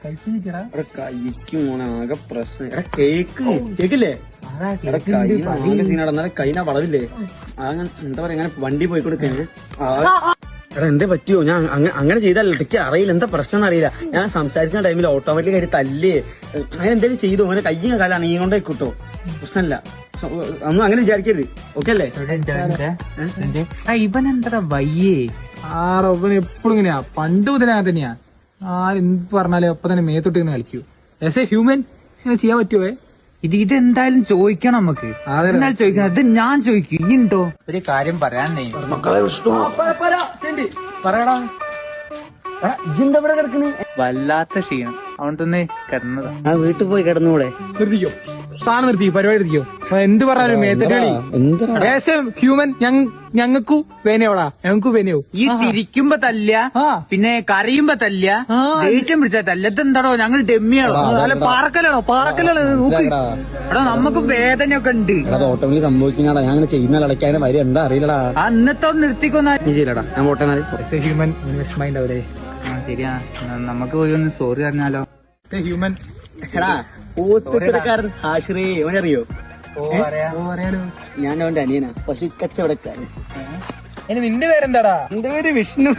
കൈക്ക് മോനെ ആകെ പ്രശ്നം. എടാ കേക്കില്ലേ? എടാ കൈ സീനാടന്നാലും കൈനാ വളവില്ലേ? അങ്ങനെ എന്താ പറയാ, അങ്ങനെ വണ്ടി പോയി കൊടുക്കേ. എടാ എന്തേ പറ്റിയോ? ഞാൻ അങ്ങനെ ചെയ്തല്ലോ, എനിക്ക് അറിയില്ല എന്താ പ്രശ്നം എന്നറിയില്ല. ഞാൻ സംസാരിക്കുന്ന ടൈമിൽ ഓട്ടോമാറ്റിക് ആയിട്ട് തല്ലേ അങ്ങനെ എന്തെങ്കിലും ചെയ്തു. അങ്ങനെ കയ്യും കാലാണ് ഈ കൊണ്ടേ കിട്ടോ, പ്രശ്നമില്ല. ഒന്നും അങ്ങനെ വിചാരിക്കരുത്. ഓക്കെ അല്ലേ? ഇവൻ എന്താ വയ്യേ? ഇവൻ എപ്പോഴും ഇങ്ങനെയാ, പണ്ട് മുതലേ തന്നെയാ. ആരെന്ത് പറഞ്ഞാലും അപ്പൊ തന്നെ മേത്തൊട്ട് ഇങ്ങനെ കളിക്കൂ. ആസ് എ ഹ്യൂമൻ ഇങ്ങനെ ചെയ്യാൻ പറ്റുമോ? ഇതെന്തായാലും ചോദിക്കണം നമുക്ക്. അതെന്തായാലും ചോദിക്കണം. ഇത് ഞാൻ ചോദിക്കും. ഇനിയുണ്ടോ ഒരു കാര്യം പറയാനേ? മക്കളെ വിഷ്ണു പറയടാ. ഇതെന്താ ഇവിടെ കിടക്കണേ? വല്ലാത്ത ക്ഷീണം, അതുകൊണ്ടൊന്ന് കിടന്നതാ. ആ വീട്ടിൽ പോയി കിടന്നൂടെ? നിർത്തിക്കോ, സാധനം നിർത്തി, പരിപാടി നിർത്തിക്കോ. എന്ത് പറഞ്ഞാലും മേത്തടി കളി. ആസ് എ ഹ്യൂമൻ ഞങ്ങൾക്കു വേനയോടാ, ഞങ്ങൾക്കു വേനയോ. ഈ ചിരിക്കുമ്പോ തല്ല, പിന്നെ കരയുമ്പോ തല്ല, ദേഷ്യം പിടിച്ചാ തല്ല. ഇതെന്താടോ ഞങ്ങൾ ഡെമ്മിയാണോ? അല്ല പാറക്കലാണോ? പാറക്കലാണോ? നോക്ക് എടാ, നമുക്ക് വേദനയൊക്കെ ഉണ്ട്. ഓട്ടോമിൽ സംഭവിക്കുന്നതാ. ഞാൻ അങ്ങനെ ചെയ്യുന്ന ഇടയ്ക്കാതെ വരും, എന്താ അറിയില്ലടാ. അന്നത്തെ നിർത്തിക്കൊന്നാ ശരിയടാ, ഞാൻ പോട്ടെ. ഹ്യൂമൻ വിഷമൈൻഡ് അവരെ. ശരിയാ, നമുക്ക് പോയി ഒന്ന് സോറി പറഞ്ഞാലോ? ഹ്യൂമൻ ഓത്തുകച്ചവടക്കാരൻ ഹാഷിറേ, അവനറിയോ? പറയാലോ. ഞാൻ അവന്റെ അനിയനാ, പശു കച്ചവടക്കാരൻ. നിന്റെ പേരെന്താടാ? എന്റെ പേര് വിഷ്ണു.